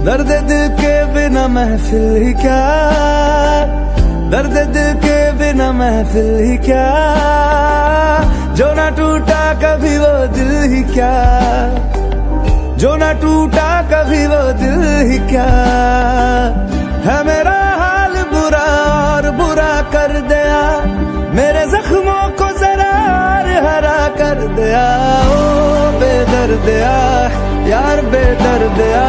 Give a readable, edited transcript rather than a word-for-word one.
दर्द दिल के बिना महफिल ही क्या, दर्द दिल के बिना महफिल ही क्या, जो ना टूटा कभी वो दिल ही क्या, जो ना टूटा कभी वो दिल ही क्या। है मेरा हाल बुरा और बुरा कर दिया, मेरे जख्मों को जरा हरा कर दिया। ओ बेदर्दिया यार बेदर्दिया,